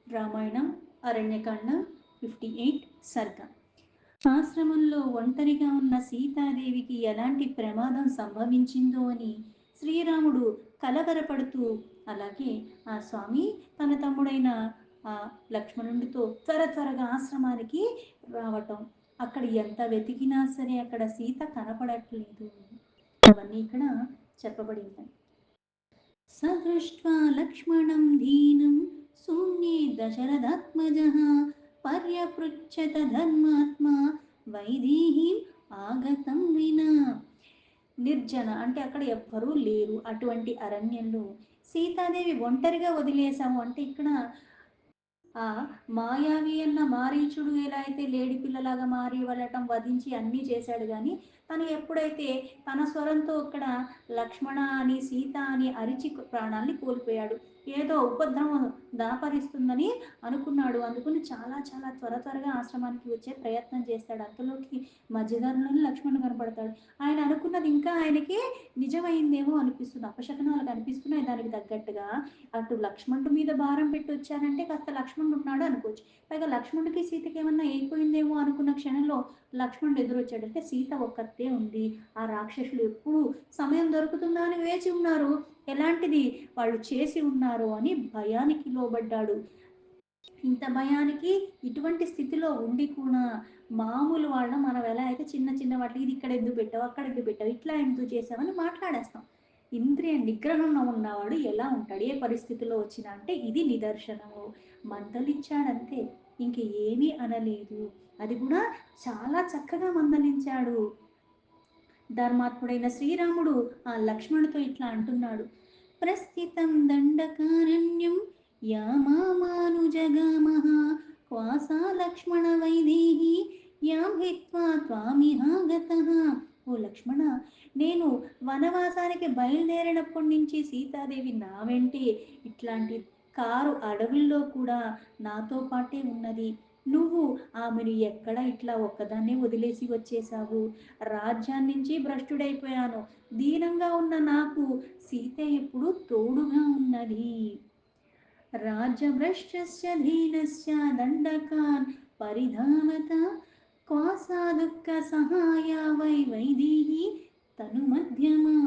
రామాయణం అరణ్యకాండ 58 సర్గ. ఆశ్రమంలో ఒంటరిగా ఉన్న సీతాదేవికి ఎలాంటి ప్రమాదం సంభవించిందో అని శ్రీరాముడు కలవరపడుతూ, అలాగే ఆ స్వామి తన తమ్ముడైన ఆ లక్ష్మణుడితో త్వరగా ఆశ్రమానికి రావటం, అక్కడ ఎంత వెతికినా సరే అక్కడ సీత కనపడట్లేదు, అవన్నీ ఇక్కడ చెప్పబడింది. సదృష్ట్వా లక్ష్మణం దీనం శూన్యే దశరథాత్మజః పర్యపృచ్ఛత ధర్మాత్మా వైదేహీం ఆగతం వినా. నిర్జన అంటే అక్కడ ఎవ్వరూ లేరు, అటువంటి అరణ్యంలో సీతాదేవి ఒంటరిగా వదిలేశాము అంటే ఇక్కడ ఆ మాయావి అన్న మారీచుడు ఎలా అయితే లేడి పిల్లలాగా మారి వెళ్ళటం వధించి అన్నీ చేశాడు, కానీ తను ఎప్పుడైతే తన స్వరంతో ఇక్కడ లక్ష్మణ అని సీత అని అరిచి ప్రాణాల్ని కోల్పోయాడు. ఏదో ఉపద్రవం దాపరిస్తుందని అనుకున్నాడు, అందుకని చాలా త్వరగా ఆశ్రమానికి వచ్చే ప్రయత్నం చేస్తాడు. అంతలోకి మధ్యదారిలోనే లక్ష్మణుడు కనపడతాడు. ఆయన అనుకున్నది ఇంకా ఆయనకి నిజమైందేమో అనిపిస్తుంది, అపశకనాలు కనిపిస్తున్నాయి దానికి తగ్గట్టుగా. అటు లక్ష్మణుడి మీద భారం పెట్టి వచ్చారంటే కాస్త లక్ష్మణుడు ఉన్నాడు అనుకోవచ్చు. పైగా లక్ష్మణుడికి సీతకి ఏమన్నా అయిపోయిందేమో అనుకున్న క్షణంలో లక్ష్మణుడు ఎదురొచ్చాడు. అంటే సీత ఒక్కతే ఉంది, ఆ రాక్షసులు ఎప్పుడు సమయం దొరుకుతుందా అని వేచి ఉన్నారు, ఎలాంటిది వాళ్ళు చేసి ఉన్నారు అని భయానికి లోబడ్డాడు. ఇంత భయానికి ఇటువంటి స్థితిలో ఉండి కూడా మామూలు వాళ్ళం మనం ఎలా అయితే చిన్న వాటికి ఇది ఇక్కడ ఎందుకు పెట్టావు అక్కడ ఎందుకు పెట్టావు ఇట్లా ఎందుకు చేసావని మాట్లాడేస్తాం. ఇంద్రియ నిగ్రహంలో ఉన్నవాడు ఎలా ఉంటాడు, ఏ పరిస్థితిలో వచ్చినా అంటే ఇది నిదర్శనము. మందలించాడంతే, ఇంక ఏమీ అనలేదు. అది కూడా చాలా చక్కగా మందలించాడు. ధర్మాత్ముడైన శ్రీరాముడు ఆ లక్ష్మణుతో ఇట్లా అంటున్నాడు. ప్రస్థితం దండకారణ్యం యామానుజగామః క్వాసా లక్ష్మణ వైదేహి యాం హిత్వా త్వామిహాగతః. ఓ లక్ష్మణ, నేను వనవాసానికి బయలుదేరినప్పటి నుంచి సీతాదేవి నా వెంటే ఇట్లాంటి కారు అడవుల్లో కూడా నాతో పాటే ఉన్నది. నువ్వు ఆమెను ఎక్కడ ఇట్లా ఒక్కదాన్నే వదిలేసి వచ్చేసావు. రాజ్యాన్ని నుంచి భ్రష్టుడైపోయాను, దీనంగా ఉన్న నాకు సీత ఎప్పుడు తోడుగా ఉన్నది. రాజ్యభ్రష్టస్య ధీనస్య దండకాన్ పరిధావత క్వాసా దుఃఖ సహాయ వైదేహి తను మధ్యమా.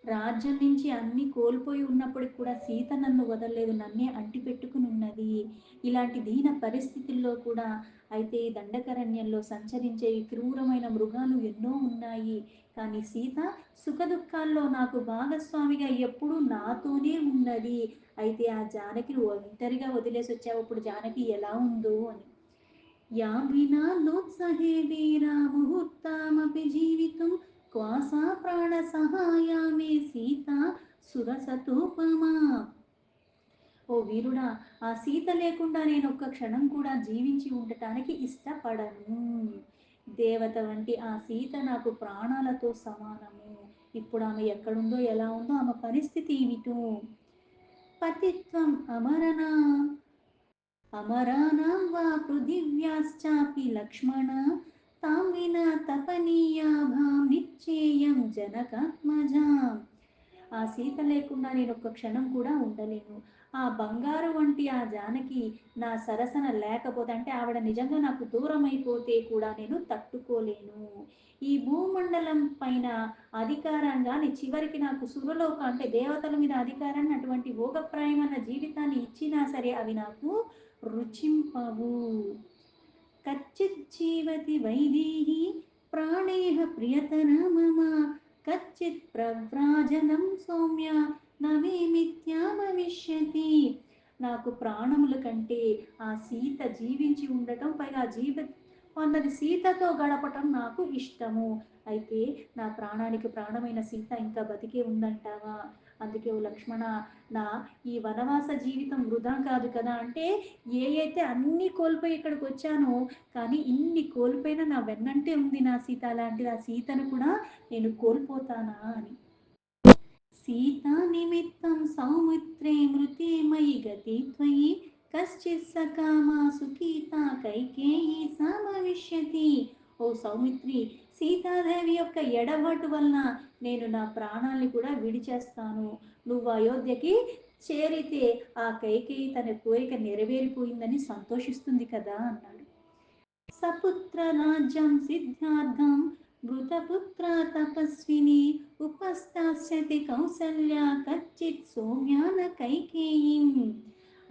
రాజ్యం నుంచి అన్ని కోల్పోయి ఉన్నప్పటికి కూడా సీత నన్ను వదలలేదు, నన్నే అంటి పెట్టుకుని ఉన్నది. ఇలాంటి దీన పరిస్థితుల్లో కూడా అయితే ఈ దండకరణ్యంలో సంచరించే క్రూరమైన మృగాలు ఎన్నో ఉన్నాయి, కానీ సీత సుఖదుఖాల్లో నాకు భాగస్వామిగా ఎప్పుడూ నాతోనే ఉన్నది. అయితే ఆ జానకిని ఒంటరిగా వదిలేసి వచ్చావు, ఇప్పుడు జానకి ఎలా ఉందో అని. యామినా నోత్సహే వీరా ముహూర్తామపి జీవితం క్వాసా ప్రాణ సహాయా మే సీత సురసతోపమా. ఓ వీరుడా, ఆ సీత లేకుండా నేను ఒక్క క్షణం కూడా జీవించి ఉండటానికి ఇష్టపడను. దేవత వంటి ఆ సీత నాకు ప్రాణాలతో సమానము. ఇప్పుడు ఆమె ఎక్కడుందో ఎలా ఉందో ఆమె పరిస్థితి ఏమిటో. పతిత్వం అమరనా అమరానాం వా పృథివ్యాశ్చాపి లక్ష్మణ తాం వినా తపనీయాభాం నిశ్చేయం జనకాత్మజాం. ఆ సీత లేకుండా నేను ఒక్క క్షణం కూడా ఉండలేను. ఆ బంగారు వంటి ఆ జానకి నా సరసన లేకపోతే అంటే ఆవిడ నిజంగా నాకు దూరం అయిపోతే కూడా నేను తట్టుకోలేను. ఈ భూమండలం పైన అధికారంగాని చివరికి నాకు సురలోక అంటే దేవతల మీద అధికారాన్ని అటువంటి భోగప్రాయమైన జీవితాన్ని ఇచ్చినా సరే అవి నాకు రుచింపవు. కచ్చిత్ జీవతి వైదేహి ప్రాణేహ ప్రియతనా మమ కచ్చిత్ ప్రవ్రాజనం సౌమ్య నమే మిథ్యాభవిష్యతి. నాకు ప్రాణముల కంటే ఆ సీత జీవించి ఉండటం, పైగా అన్నది సీతతో గడపటం నాకు ఇష్టము. అయితే నా ప్రాణానికి ప్రాణమైన సీత ఇంకా బతికే ఉందంటావా? అందుకే ఓ లక్ష్మణ, నా ఈ వనవాస జీవితం వృధా కాదు కదా. అంటే అయితే అన్నీ కోల్పోయి ఇక్కడికి వచ్చానో, కానీ ఇన్ని కోల్పోయినా నా వెన్నంటే ఉంది నా సీత, లాంటిది ఆ సీతను కూడా నేను కోల్పోతానా అని. సీతా నిమిత్తం సౌమిత్రే మృతే మయి గతి త్వయి కశ్చిత్ సకామా సుఖీత కైకేయి సమవిష్యతి. ఓ సౌమిత్రి, సీతాదేవి యొక్క ఎడబాటు వలన నేను నా ప్రాణాల్ని కూడా విడిచేస్తాను. నువ్వు అయోధ్యకి చేరితే ఆ కైకేయి తన కోరిక నెరవేరిపోయిందని సంతోషిస్తుంది కదా అన్నాడు. సపుత్ర రాజ్యం సిద్ధార్థం మృతపుత్ర తపస్విని ఉపస్థాస్యతి కౌసల్య కచ్చిత్ సౌమ్యాన కైకేయిం.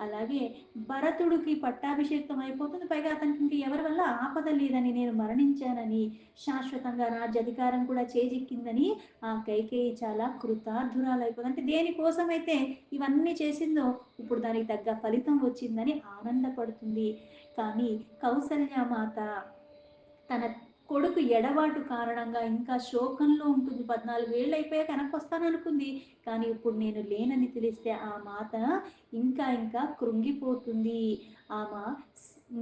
అలాగే భరతుడికి పట్టాభిషేకం అయిపోతుంది, పైగా అతనికి ఇంక ఎవరి వల్ల ఆపద లేదని, నేను మరణించానని, శాశ్వతంగా రాజ్యాధికారం కూడా చేజిక్కిందని ఆ కైకేయి చాలా కృతార్థురాలైపోతుంది. అంటే దేనికోసమైతే ఇవన్నీ చేసిందో ఇప్పుడు దానికి తగ్గ ఫలితం వచ్చిందని ఆనందపడుతుంది. కానీ కౌసల్యమాత తన కొడుకు ఎడబాటు కారణంగా ఇంకా శోకంలో ఉంటుంది. 14 ఏళ్ళు అయిపోయాక వెనక్కి వస్తాననుకుంది, కానీ ఇప్పుడు నేను లేనని తెలిస్తే ఆ మాత ఇంకా ఇంకా కృంగిపోతుంది. ఆమె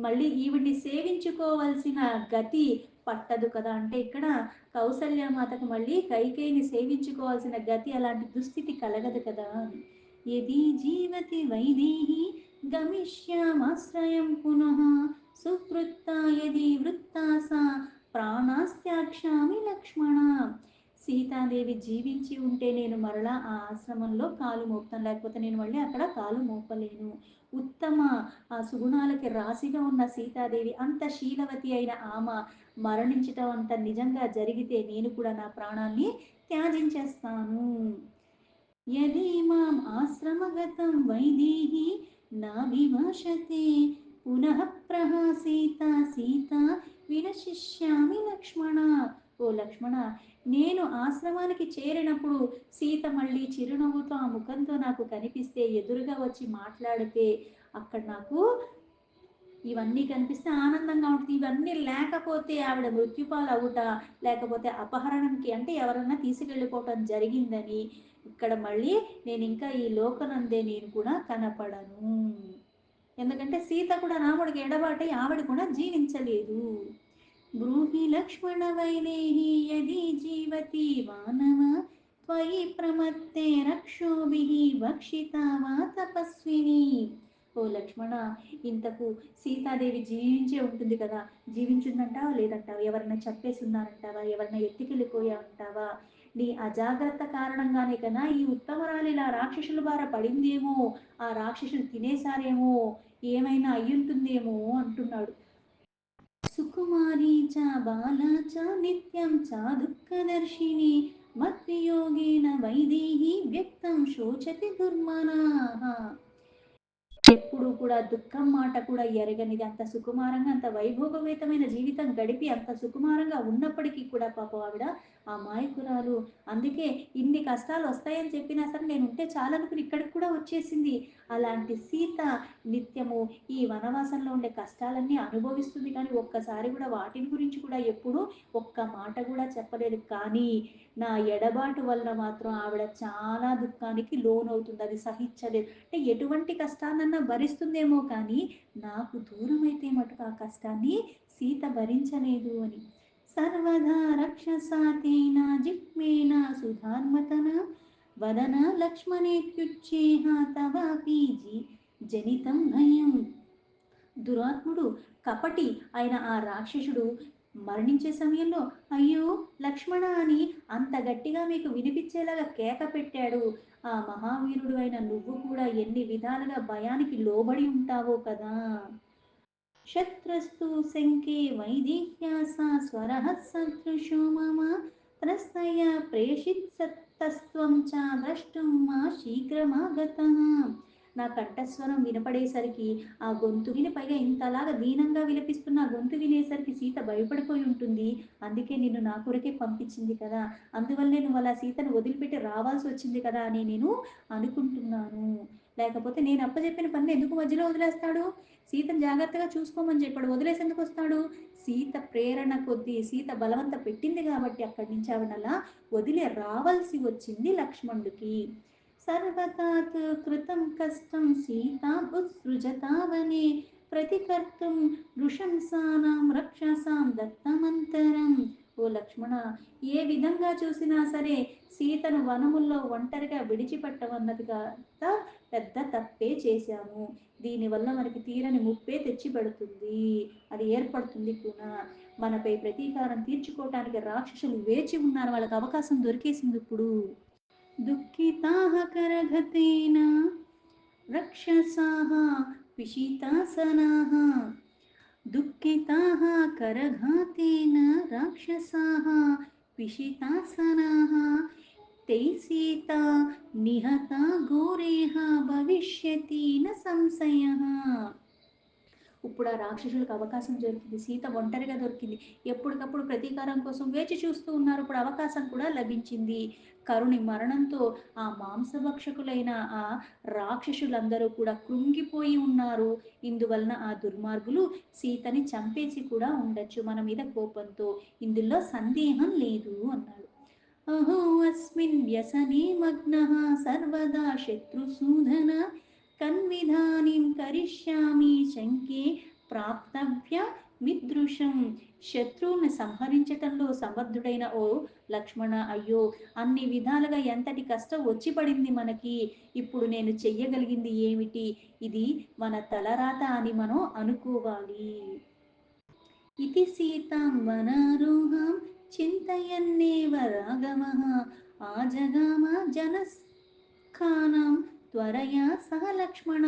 మళ్ళీ ఈవిడ్ని సేవించుకోవాల్సిన గతి పట్టదు కదా. అంటే ఇక్కడ కౌసల్యమాతకు మళ్ళీ కైకేయిని సేవించుకోవాల్సిన గతి, అలాంటి దుస్థితి కలగదు కదా. యది జీవతి వైదేహి గమిష్యామాశ్రయం పునః సువృత్తా యది వృత్తా సా ప్రాణాస్త్యాక్షామి లక్ష్మణ. సీతాదేవి జీవించి ఉంటే నేను మరలా ఆ ఆశ్రమంలో కాలు మోపుతాను, లేకపోతే నేను మళ్ళీ అక్కడ కాలు మోపలేను. ఉత్తమ ఆ సుగుణాలకి రాశిగా ఉన్న సీతాదేవి, అంత శీలవతి అయిన ఆమె మరణించటం అంత నిజంగా జరిగితే నేను కూడా నా ప్రాణాన్ని త్యాజించేస్తాను. యది మాం ఆశ్రమగతం వైదేహి నాభిభాషతే పునః ప్రహాసీత సీత వినశిష్యామి లక్ష్మణ. ఓ లక్ష్మణ, నేను ఆశ్రమానికి చేరినప్పుడు సీత మళ్ళీ చిరునవ్వుతో ఆ ముఖంతో నాకు కనిపిస్తే, ఎదురుగా వచ్చి మాట్లాడితే అక్కడ నాకు ఇవన్నీ కనిపిస్తే ఆనందంగా ఉంటుంది. ఇవన్నీ లేకపోతే ఆవిడ మృత్యుపాలు అవుట, లేకపోతే అపహరణంకి అంటే ఎవరన్నా తీసుకెళ్ళిపోవటం జరిగిందని ఇక్కడ మళ్ళీ నేను ఇంకా ఈ లోకనందే నేను కూడా కనపడను. ఎందుకంటే సీత కూడా రాముడికి ఎడబాటై ఆవిడ కూడా జీవించలేదు. బ్రూహి లక్ష్మణ వైదేహి యది జీవతి మానవ త్వయి ప్రమత్తే రక్షోభిః భక్షితా వా తపస్విని. ఓ లక్ష్మణ, ఇంతకు సీతాదేవి జీవించే ఉంటుంది కదా, జీవించిందంటావా లేదంటావా, ఎవరన్నా చంపేసి ఉన్నారంటావా, ఎవరన్నా ఎత్తుకెళ్ళిపోయా అంటావా, నీ అజాగ్రత్త కారణంగానే కదా ఈ ఉత్తమరాలు ఇలా రాక్షసుల బార పడిందేమో, ఆ రాక్షసులు తినేసారేమో, ఏమైనా అయ్యుంటుందేమో అంటున్నాడు. సుకుమారీ చ బాలా చ నిత్యం చ దుఃఖదర్శిని మద్వియోగేన వైదేహి వ్యక్తం శోచతి దుర్మనాః. ఎప్పుడు కూడా దుఃఖం మాట కూడా ఎరగనిది, అంత సుకుమారంగా అంత వైభోగవేతమైన జీవితం గడిపి అంత సుకుమారంగా ఉన్నప్పటికీ కూడా పాపం ఆవిడ ఆ మాయకురాలు. అందుకే ఇన్ని కష్టాలు వస్తాయని చెప్పినా సరే నేను ఉంటే చాలనుకుని ఇక్కడికి కూడా వచ్చేసింది. అలాంటి సీత నిత్యము ఈ వనవాసంలో ఉండే కష్టాలన్నీ అనుభవిస్తుంది, కానీ ఒక్కసారి కూడా వాటిని గురించి కూడా ఎప్పుడు ఒక్క మాట కూడా చెప్పలేదు. కానీ నా ఎడబాటు వల్ల మాత్రం ఆవిడ చాలా దుఃఖానికి లోనవుతుంది, అది సహించలేదు. అంటే ఎటువంటి కష్టాన్నన్నా భరిస్తుందేమో కానీ నాకు దూరమైతే మటుకు ఆ కష్టాన్ని సీత భరించలేదు అని. సర్వదా రక్షసాతేన జిహ్మేన సుధాన్మతన వదన లక్ష్మణేత్యుచ్చేహ తవాపి జనితం భయం. దురాత్ముడు, కపటి అయిన ఆ రాక్షసుడు మరణించే సమయంలో అయ్యో లక్ష్మణ అని అంత గట్టిగా మీకు వినిపించేలాగా కేక పెట్టాడు. ఆ మహావీరుడు అయిన నువ్వు కూడా ఎన్ని విధాలుగా భయానికి లోబడి ఉంటావో కదా. శత్రస్తు శంకే వైదేహ్యాసా స్వరః సదృశో మమ త్రస్తయ ప్రేషిత్సత్తస్త్వం చ ద్రష్టుం మా శీఘ్రమాగతః. నా కంఠస్వరం వినపడేసరికి, ఆ గొంతు విని పైగా ఇంతలాగా దీనంగా విలపిస్తున్న ఆ గొంతు వినేసరికి సీత భయపడిపోయి ఉంటుంది. అందుకే నిన్ను నా కొరకే పంపించింది కదా, అందువల్లే నువ్వు అలా సీతను వదిలిపెట్టి రావాల్సి వచ్చింది కదా అని నేను అనుకుంటున్నాను. లేకపోతే నేను అప్పచెప్పిన పని ఎందుకు మధ్యలో వదిలేస్తాడు, సీతను జాగ్రత్తగా చూసుకోమని చెప్పాడు, వదిలేసి ఎందుకు వస్తాడు. సీత ప్రేరణ కొద్దీ, సీత బలవంత పెట్టింది కాబట్టి అక్కడి నుంచి ఆవిడలా వదిలే రావాల్సి వచ్చింది లక్ష్మణుడికి. సర్వతాత్ కృతం కష్టం సీతాం ఉత్సృజతావనే ప్రతికర్తుం నృశంసానాం రక్షసాం దత్తమంతరం. ఓ లక్ష్మణ, ఏ విధంగా చూసినా సరే సీతను వనముల్లో ఒంటరిగా విడిచిపెట్టమన్నది కాక పెద్ద తప్పే చేశాము. దీనివల్ల మనకి తీరని ముప్పే తెచ్చి పెడుతుంది, అది ఏర్పడుతుంది కూడా. మనపై ప్రతీకారం తీర్చుకోవటానికి రాక్షసులు వేచి ఉన్నారు, వాళ్ళకి అవకాశం దొరికేసింది ఇప్పుడు. దుఃఖితాః కరగతేన रक्षसाः पिशितासनाः दुःखिताः करघातेन राक्षसाः पिशितासनाः ते सीता निहता घोरेः भविष्यति न संशयः. ఇప్పుడు ఆ రాక్షసులకు అవకాశం దొరికింది. సీత ఒంటరిగా దొరికింది. ఎప్పటికప్పుడు ప్రతీకారం కోసం వేచి చూస్తూ ఉన్నారు. ఇప్పుడు అవకాశం కూడా లభించింది. కరుని మరణంతో ఆ మాంసభక్షకులైన ఆ రాక్షసులందరూ కూడా కృంగిపోయి ఉన్నారు. ఇందువలన ఆ దుర్మార్గులు సీతని చంపేసి కూడా ఉండొచ్చు మన మీద కోపంతో. ఇందులో సందేహం లేదు అన్నాడు. అహో అస్మిన్ వ్యసనే మగ్నః సర్వదా శత్రుసూదన కన్విధానిం కరిష్యామి శంకే ప్రాప్తవ్య మిదృశం. శత్రువుని సంహరించటంలో సమర్థుడైన ఓ లక్ష్మణ, అయ్యో అన్ని విధాలుగా ఎంతటి కష్టం వచ్చి పడింది మనకి. ఇప్పుడు నేను చెయ్యగలిగింది ఏమిటి? ఇది మన తలరాత అని మనం అనుకోవాలి. इति सीतां वनारोहां चिन्तयन्नेव राघवः आजगाम जनस्थानं త్వరయా సహ లక్ష్మణ.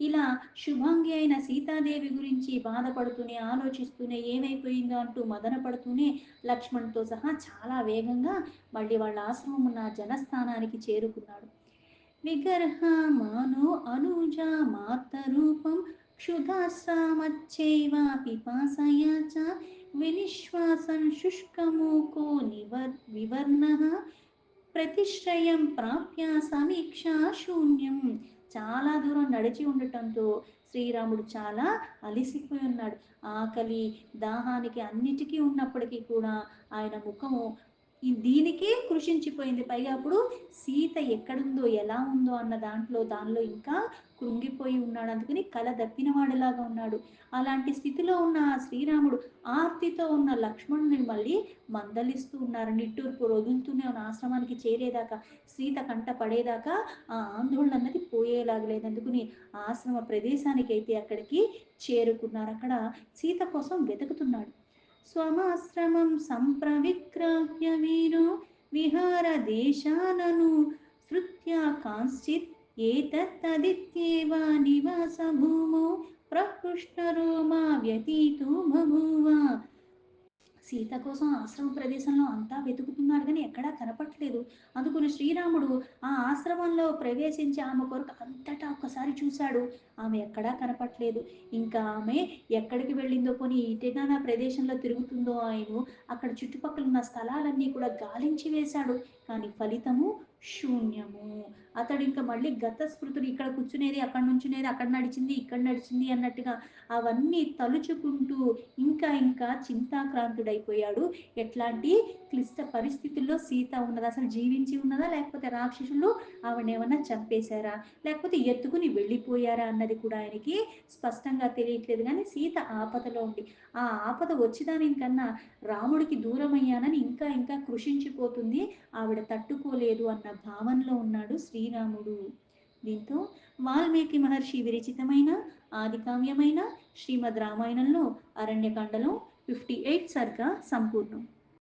ఇలా శుభాంగి అయిన సీతాదేవి గురించి బాధపడుతూనే ఆలోచిస్తూనే ఏమైపోయిందో అంటూ మదన పడుతూనే లక్ష్మణ్తో సహా చాలా వేగంగా మళ్ళీ వాళ్ళ ఆశ్రమం ఉన్న జనస్థానానికి చేరుకున్నాడు. విగర్హమాణో అనుజా మాతరూపం क्षुधाश्रामच्चैव पिपासया च विनिश्वासं शुष्कमूको विवर्णः ప్రతిశ్రయం ప్రాప్య సమీక్ష శూన్యం. చాలా దూరం నడిచి ఉండటంతో శ్రీరాముడు చాలా అలిసిపోయి ఉన్నాడు. ఆకలి దాహానికి అన్నిటికీ ఉన్నప్పటికీ కూడా ఆయన ముఖము దీనికే కృషించిపోయింది. పైగా అప్పుడు సీత ఎక్కడుందో ఎలా ఉందో అన్న దానిలో ఇంకా కృంగిపోయి ఉన్నాడు. అందుకని కల దప్పిన వాడిలాగా ఉన్నాడు. అలాంటి స్థితిలో ఉన్న ఆ శ్రీరాముడు ఆర్తితో ఉన్న లక్ష్మణుని మళ్ళీ మందలిస్తూ ఉన్నారు. నిట్టూర్పు వదులుతూనే ఉన్న ఆశ్రమానికి చేరేదాకా, సీత కంట పడేదాకా ఆ ఆందోళన అన్నది పోయేలాగలేదు. అందుకుని ఆశ్రమ ప్రదేశానికి అయితే అక్కడికి చేరుకున్నారు. అక్కడ సీత కోసం వెతుకుతున్నాడు. స్వమాశ్రమం సంప్రవిక్రాహ్య వీరో విహార దేశానను సృత్య కాంశ్చిత్ ఏతత్తదిత్యేవ నివాస భూమౌ ప్రహృష్టరోమా వ్యతీతో బభూవ. సీత కోసం ఆశ్రమ ప్రదేశంలో అంతా వెతుకుతున్నాడు కానీ ఎక్కడా కనపట్లేదు. అందుకుని శ్రీరాముడు ఆ ఆశ్రమంలో ప్రవేశించి ఆమె కొరకు అంతటా ఒక్కసారి చూశాడు. ఆమె ఎక్కడా కనపట్లేదు. ఇంకా ఆమె ఎక్కడికి వెళ్ళిందో, పోనీ ఇటేనా ప్రదేశంలో తిరుగుతుందో ఆయన అక్కడ చుట్టుపక్కల ఉన్న స్థలాలన్నీ కూడా గాలించి వేశాడు. కానీ ఫలితము శూన్యము. అతడు ఇంకా మళ్ళీ గత స్మృతులు, ఇక్కడ కూర్చునేది అక్కడ నుంచునేది, అక్కడ నడిచింది ఇక్కడ నడిచింది అన్నట్టుగా అవన్నీ తలుచుకుంటూ ఇంకా ఇంకా చింతాక్రాంతుడైపోయాడు. ఎట్లాంటి క్లిష్ట పరిస్థితుల్లో సీత ఉన్నదా, అసలు జీవించి ఉన్నదా, లేకపోతే రాక్షసులు ఆవిడ ఏమన్నా చంపేశారా, లేకపోతే ఎత్తుకుని వెళ్ళిపోయారా అన్నది కూడా ఆయనకి స్పష్టంగా తెలియట్లేదు. కానీ సీత ఆపదలో ఉంది. ఆ ఆపద వచ్చిదానికన్నా రాముడికి దూరమయ్యానని ఇంకా ఇంకా కృషించిపోతుంది. ఆవిడ తట్టుకోలేదు అన్న భావనలో ఉన్నాడు శ్రీరాముడు. దీంతో వాల్మీకి మహర్షి విరచితమైన ఆదికావ్యమైన శ్రీమద్ రామాయణంలో అరణ్యకాండలో 58 సర్గ సంపూర్ణం.